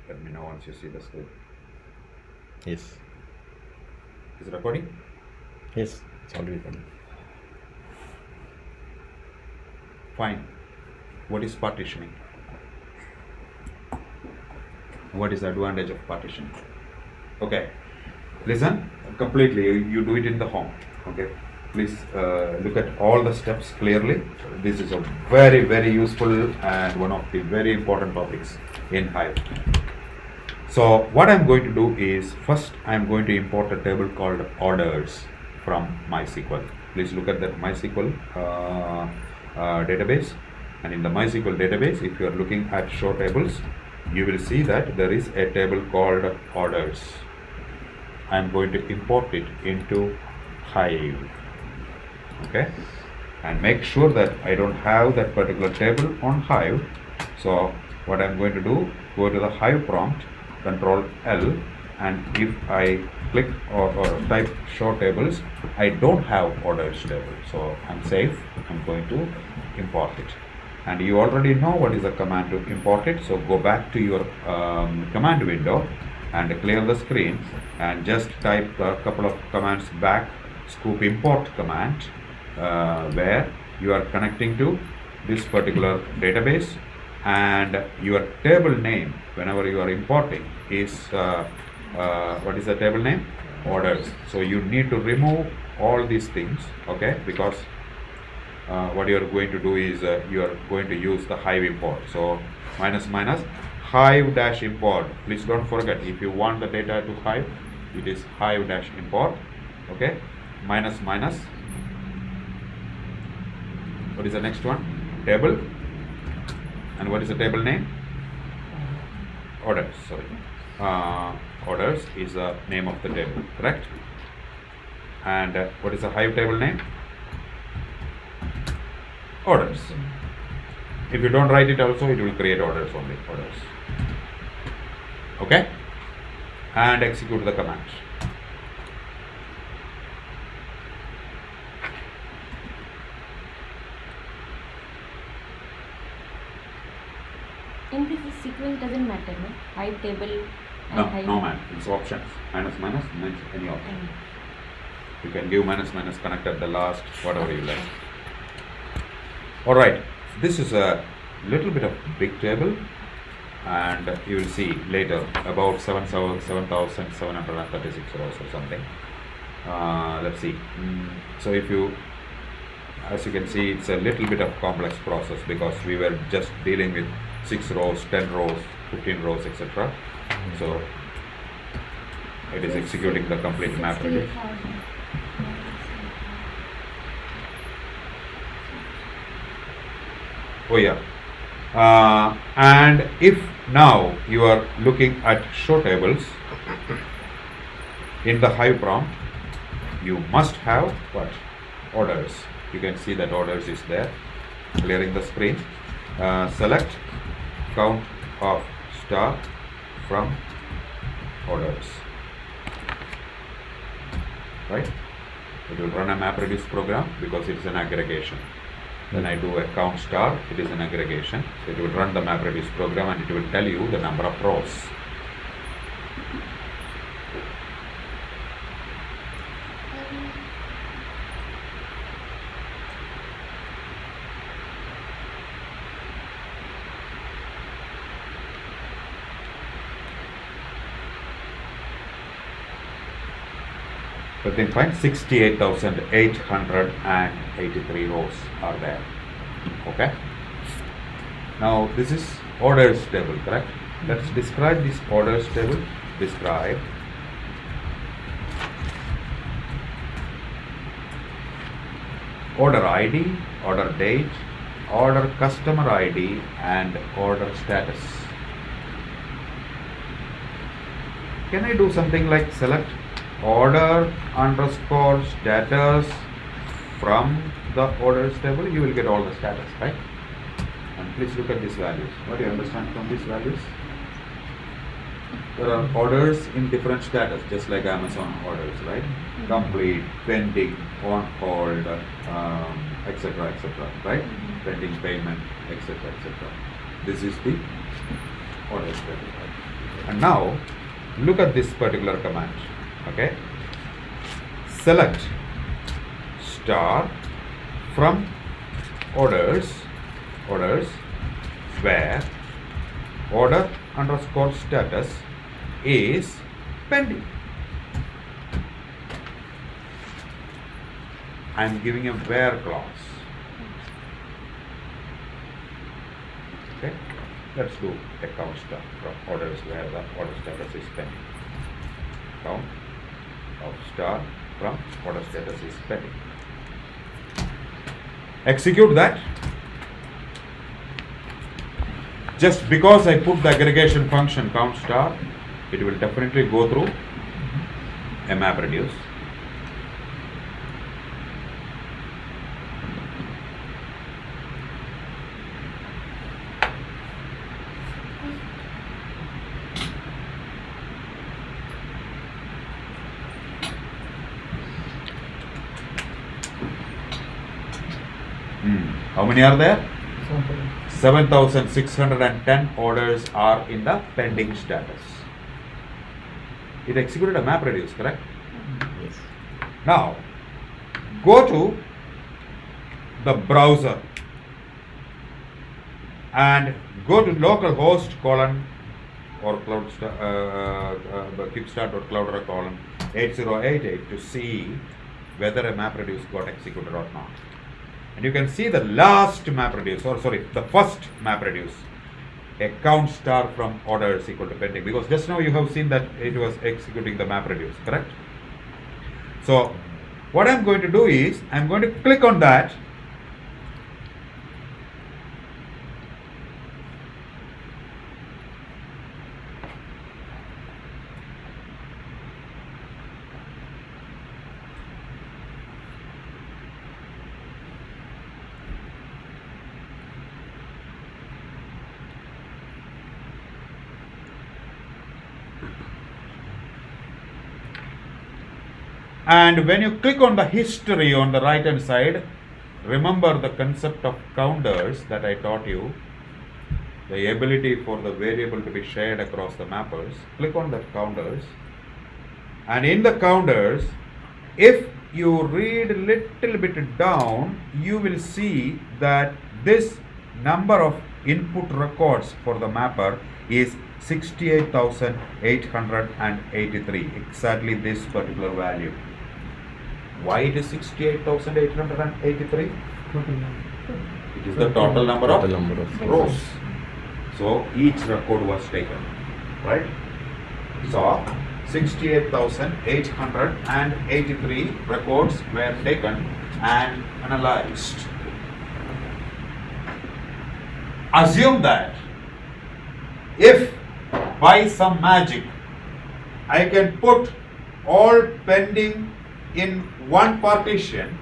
Let me know once you see the screen. Yes. Is it recording? Yes. It's already done. Fine. What is partitioning? What is the advantage of partitioning? Okay. Listen completely. You do it in the home. Okay. Please look at all the steps clearly. This is a very, very useful and one of the very important topics in Hive. So what I'm going to do is first I'm going to import a table called orders from MySQL. Please look at that MySQL database, and in the MySQL database, if you are looking at show tables, you will see that there is a table called orders. I'm going to import it into Hive. Okay, and make sure that I don't have that particular table on Hive. So what I'm going to do, go to the Hive prompt, Control L, and if I click or type show tables, I don't have orders table, so I'm safe. I'm going to import it, and you already know what is the command to import it. So go back to your command window and clear the screen and just type a couple of commands back. Sqoop import command, where you are connecting to this particular database, and your table name whenever you are importing is what is the table name? Orders. So you need to remove all these things, okay, because what you are going to do is you are going to use the Hive import. So minus minus Hive dash import. Please don't forget, if you want the data to Hive, it is Hive dash import. Okay, minus minus. What is the next one? Table. And what is the table name? Orders. Sorry. Orders is the name of the table, correct? And what is the Hive table name? Orders. If you don't write it also, it will create orders only. Orders. Okay? And execute the command. In this sequence doesn't matter, no? Hive table and No, Hive. no man. It's options. Minus minus means any option. You can give minus minus, connect at the last, whatever you like. Alright, this is a little bit of big table, and you will see later about 7,736 rows or something. Let's see. So if you, as you can see, it's a little bit of complex process because we were just dealing with 6 rows, 10 rows, 15 rows, etc. So it is executing the complete map reduce. Oh yeah. And if now you are looking at show tables in the Hive prompt, you must have what? Orders. You can see that orders is there. Clearing the screen. Select count of star from orders. Right? It will run a map reduce program because it's an aggregation. Then I do a count star, it is an aggregation. So it will run the map reduce program and it will tell you the number of rows. So then find 68,883 rows are there. Okay. Now this is orders table, correct? Let's describe this orders table. Describe order ID, order date, order customer ID, and order status. Can I do something like select order underscore status from the orders table? You will get all the status, right? And please look at these values. What do you understand from these values? There are orders in different status, just like Amazon orders, right? Complete, pending, on hold, etc., right? Pending payment, etc., etc. This is the orders table. And now look at this particular command. Okay, select star from orders where order underscore status is pending. I am giving a where clause. Okay, let's do a count star from orders where the order status is pending. Count of star from order status is pending. Execute that. Just because I put the aggregation function count star, it will definitely go through a map reduce. How many are there? 7,610 orders are in the pending status. It executed a map reduce, correct? Yes. Now, go to the browser and go to localhost colon or kickstart.cloudera colon 8088 to see whether a map reduce got executed or not. And you can see the last map reduce, or sorry, the first map reduce, a count star from orders equal to pending, because just now you have seen that it was executing the map reduce, correct? So what I'm going to do is I'm going to click on that. And when you click on the history on the right hand side, remember the concept of counters that I taught you, the ability for the variable to be shared across the mappers. Click on the counters, and in the counters, if you read a little bit down, you will see that this number of input records for the mapper is 68,883, exactly this particular value. Why it is 68,883? It is the total number of rows. So each record was taken, right? So 68,883 records were taken and analyzed. Assume that if by some magic I can put all pending in one partition,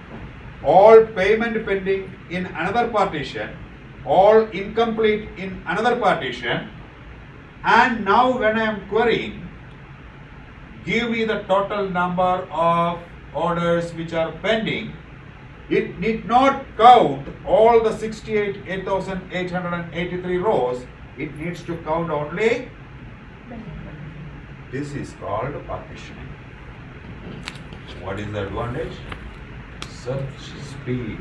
all payment pending in another partition, all incomplete in another partition, and now when I am querying, give me the total number of orders which are pending, it need not count all the 8,883 rows, it needs to count only. This is called partitioning. What is the advantage? Search speed.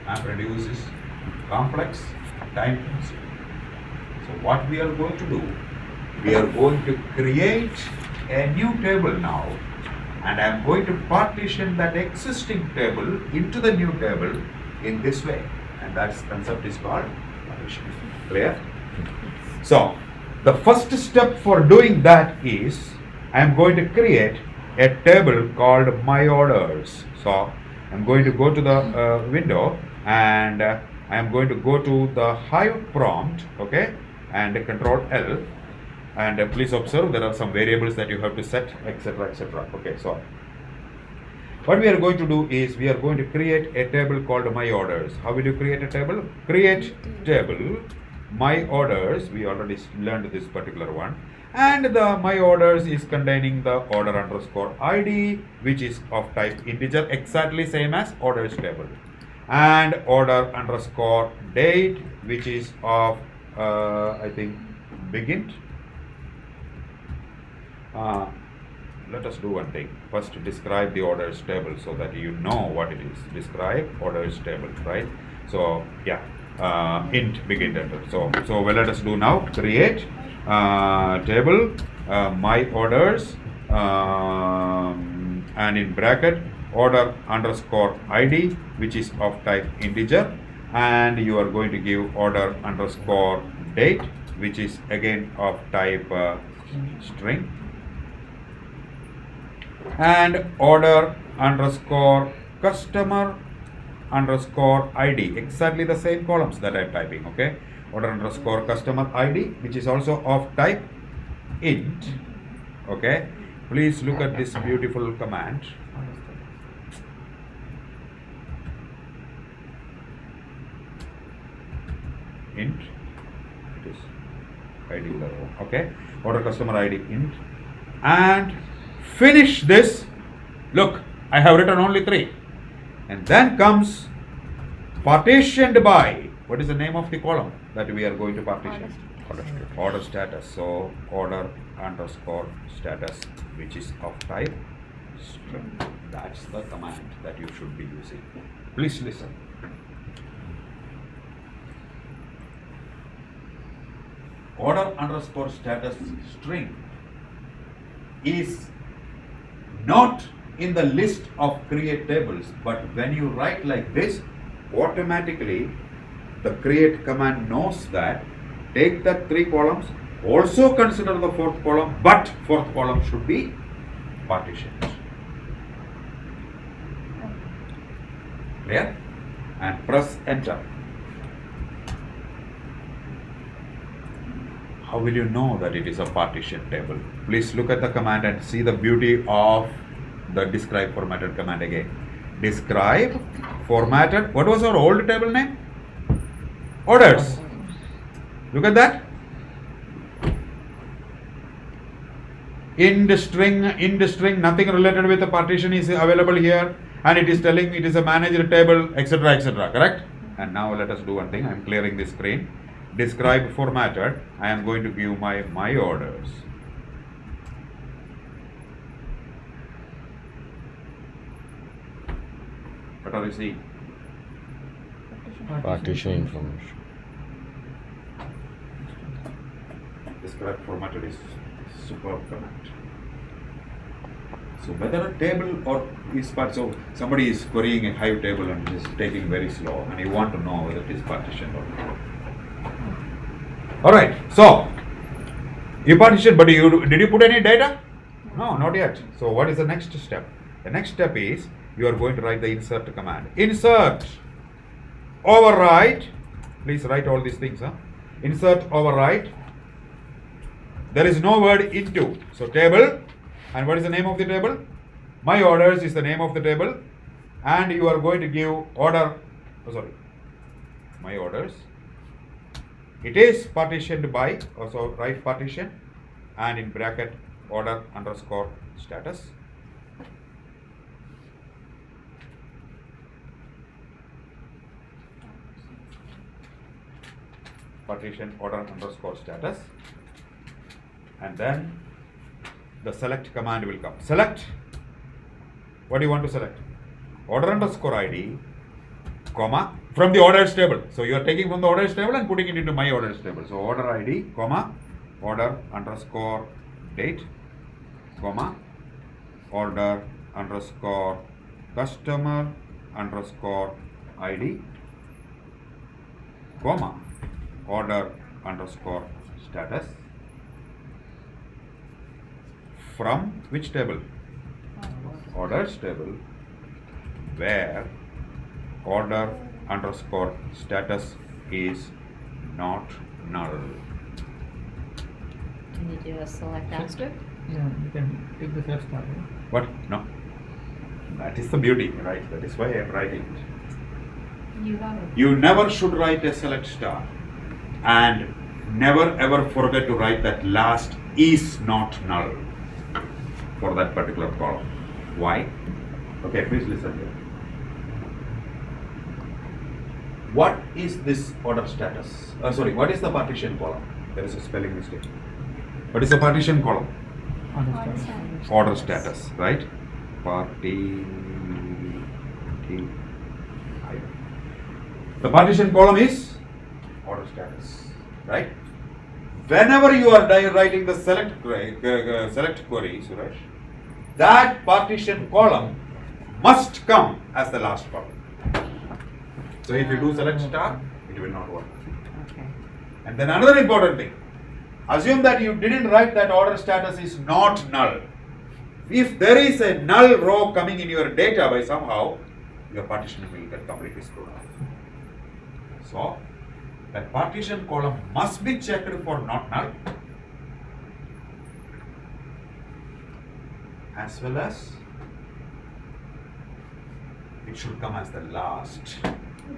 MapReduce is complex, time consuming. So what we are going to do, we are going to create a new table now, and I am going to partition that existing table into the new table in this way, and that concept is called partitioning. Clear? So the first step for doing that is I am going to create a table called my orders. So I'm going to go to the window, and I am going to go to the Hive prompt, okay, and Control L, and please observe there are some variables that you have to set, etc., etc. Okay, so what we are going to do is we are going to create a table called my orders. How will you create a table? Create table my orders. We already learned this particular one, and the my orders is containing the order underscore ID, which is of type integer, exactly same as orders table, and order underscore date, which is of I think begin, Uh, let us do one thing. First, describe the orders table so that you know what it is. Describe orders table, right? So, yeah, int begin enter. So well, let us do now. Create table my orders and in bracket order underscore id, which is of type integer, and you are going to give order underscore date, which is again of type string, and order underscore customer underscore id, exactly the same columns that I'm typing. Okay, order underscore customer id, which is also of type int. Okay, please look at this beautiful command. Int, it is id level. Okay, order customer id int, and finish this. Look, I have written only 3, and then comes partitioned by. What is the name of the column that we are going to partition? Order status. So order underscore status, which is of type string. That's the command that you should be using. Please listen. Order underscore status string is not in the list of create tables, but when you write like this, automatically the create command knows that take the 3 columns, also consider the 4th column, but 4th column should be partitioned. Clear? And press enter. How will you know that it is a partition table? Please look at the command and see the beauty of the describe formatted command again. Describe formatted. What was our old table name? Orders. Look at that. In the string, nothing related with the partition is available here, and it is telling it is a managed table, etc., etc. Correct? And now let us do one thing. I am clearing the screen. Describe formatted. I am going to give my orders. What are you seeing? Partition information. Describe formatted is superb command. So whether a table or is part, so somebody is querying a Hive table and it is taking very slow, and you want to know whether it is partitioned or not. All right. So you partitioned, but did you put any data? No, not yet. So what is the next step? The next step is you are going to write the insert command. Insert override. Please write all these things. Insert override. There is no word into. So table. And what is the name of the table? My orders is the name of the table. And you are going to give order. My orders. It is partitioned by. Also write partition. And in bracket order underscore status. Partition order underscore status, and then the select command will come. Select. What do you want to select? Order underscore id, comma, from the orders table. So you are taking from the orders table and putting it into my orders table. So order id, comma, order underscore date, comma, order underscore customer underscore id, comma, order underscore status, from which table? Orders table, where order underscore status is not null. Can you do a select asterisk? Yeah, you can take the first part. Yeah? What? No. That is the beauty, right? That is why I am writing it. You have it. You never should write a select star, and never ever forget to write that last is not null for that particular column. Why? Okay, please listen here. What is this order status? What is the partition column? There is a spelling mistake. What is the partition column? Understand. Order status, right? Party. The partition column is order status, right? Whenever you are writing the select query, Suresh, that partition column must come as the last column. So if you do select star, it will not work. Okay. And then another important thing, assume that you didn't write that order status is not null. If there is a null row coming in your data by somehow, your partition will get completely screwed up. So, that partition column must be checked for not null, as well as it should come as the last.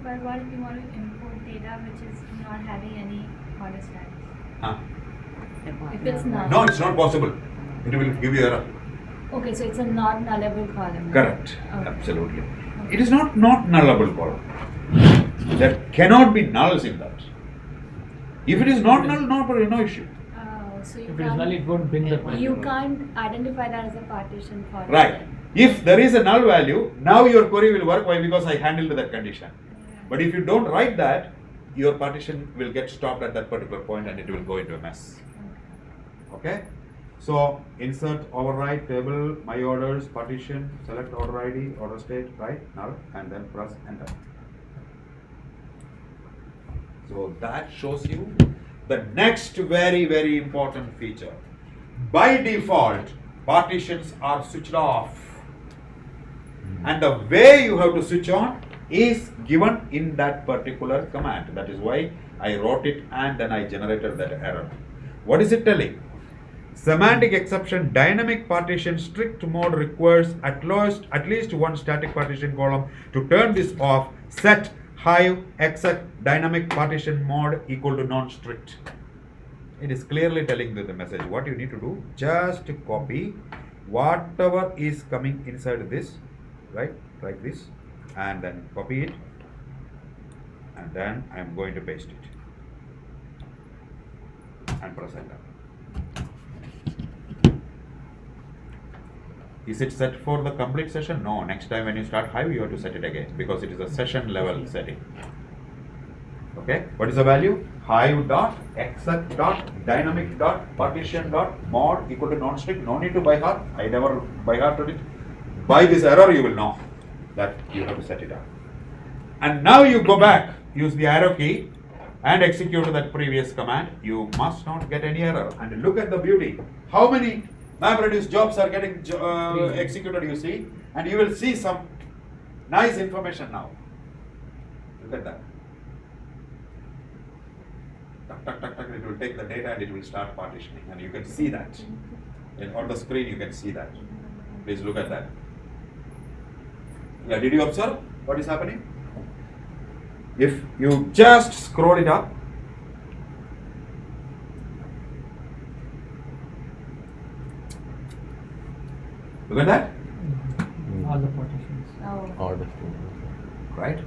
But what if you want to import data which is not having any order status? Huh? If it's null. No, it's not possible. It will give you error. Okay, so it's a not nullable column. Correct. Okay. Absolutely. It is not nullable column. There cannot be nulls in that. If it is not null, no issue. Oh, so you If it is null, it won't bring the point. you can't identify that as a partition column. Right. If there is a null value, now your query will work. Why? Because I handled that condition. But if you don't write that, your partition will get stopped at that particular point and it will go into a mess. Okay? So insert override table, my orders, partition, select order ID, order state, right, null, and then press enter. So that shows you the next very important feature. By default, partitions are switched off. And the way you have to switch on is given in that particular command. That is why I wrote it and then I generated that error. What is it telling? Semantic exception dynamic partition strict mode requires at least one static partition column. To turn this off, set hive exec dynamic partition mode equal to non-strict. It is clearly telling you the message. What you need to do, just copy whatever is coming inside this, right, like this, and then copy it, and then I am going to paste it and press enter. Is it set for the complete session? No. Next time when you start Hive, you have to set it again because it is a session level setting. Okay. What is the value? Hive dot exec dot dynamic dot partition dot mod equal to non-strict. No need to by heart. I never by hearted it. By this error, you will know that you have to set it up. And now you go back, use the arrow key, and execute that previous command. You must not get any error. And look at the beauty. How many MapReduce jobs are getting executed, you see, and you will see some nice information now. Look at that. Tuck, it will take the data and it will start partitioning, and you can see that. On the screen you can see that. Please look at that. Yeah, did you observe what is happening? If you just scroll it up, look at that. All the partitions. Oh. Order. Right?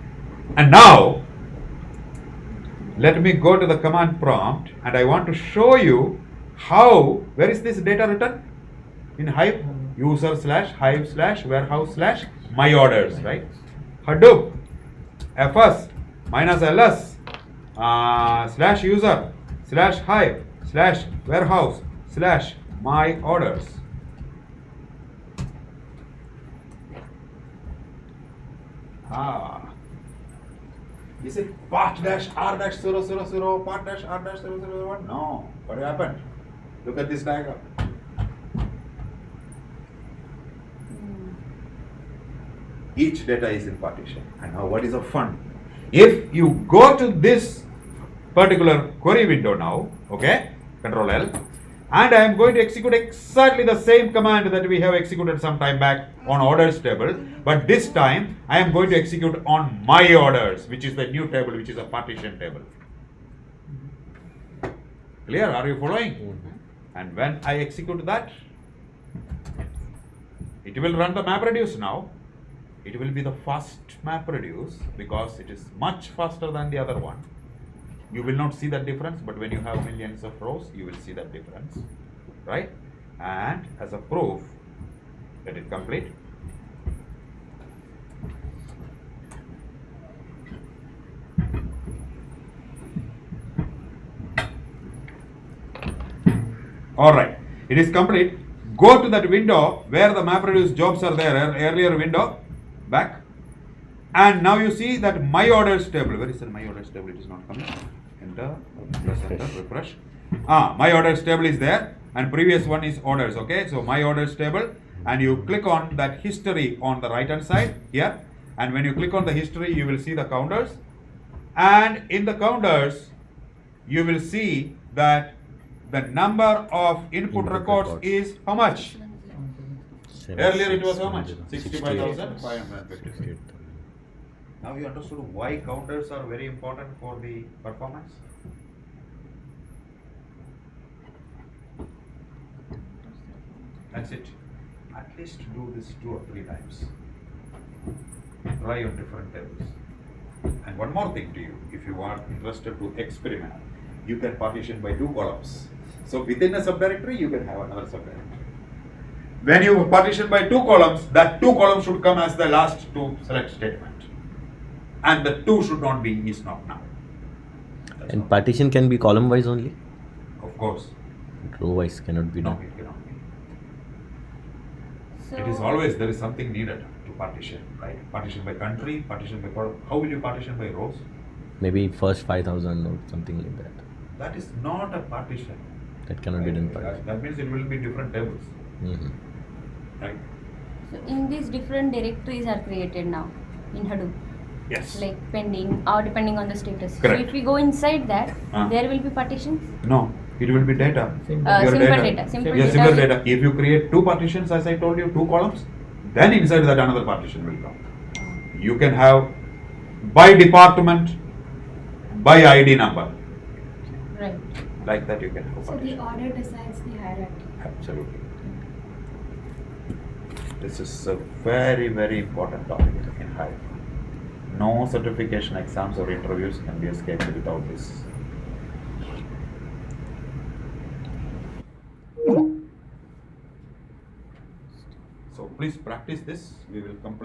And now, let me go to the command prompt and I want to show you how, where is this data written? In Hive, user slash Hive slash warehouse slash my orders, right? Hadoop, fs minus ls slash user slash Hive slash warehouse slash my orders. Is it part dash r dash 000 part dash r dash 001? No. What happened? Look at this diagram. Each data is in partition. And now what is the fun? If you go to this particular query window now, okay, Control L, and I am going to execute exactly the same command that we have executed some time back on orders table, but this time I am going to execute on my orders, which is the new table, which is a partition table. Clear? Are you following? And when I execute that, it will run the MapReduce now. It will be the first MapReduce because it is much faster than the other one. You will not see that difference, but when you have millions of rows, you will see that difference, right? and as a proof, let it complete. Alright, it is complete. Go to that window where the MapReduce jobs are there, earlier window, back. And now you see that my orders table. Where is the my orders table? It is not coming. Enter, press enter, refresh. My orders table is there, and previous one is orders. Okay, so my orders table, and you click on that history on the right hand side here. And when you click on the history, you will see the counters. And in the counters, you will see that the number of input records is how much? Earlier it was how much? 65,550. Now you understood why counters are very important for the performance? That's it. At least do this 2 or 3 times. Try on different tables. And one more thing to you, if you are interested to experiment, you can partition by 2 columns. So within a subdirectory, you can have another subdirectory. When you partition by 2 columns, that 2 columns should come as the last to select statement. And the 2 should not be is not now. That's And all. partition can be column wise only. Of course. Row wise cannot be No, done. it cannot be. So It is always, there is something needed to partition, right? Partition by country, partition by column. How will you partition by rows? Maybe first 5,000 or something like that. That is not a partition. That cannot be done Right? partition. That means it will be different tables, Mhm. right? So in these different directories are created now in Hadoop, Yes. like pending or depending on the status. Correct. So if we go inside that, Ah. there will be partitions. No, it will be data. Simple. Your Simple data. Simple Yes, data. simple data. If you create 2 partitions, as I told you, 2 columns, then inside that another partition will come. You can have by department, by ID number. Right. Like that you can have So the partition. order decides the hierarchy. Absolutely. This is a very, very important topic in Hive. No certification exams or interviews can be escaped without this. So please practice this. We will complete.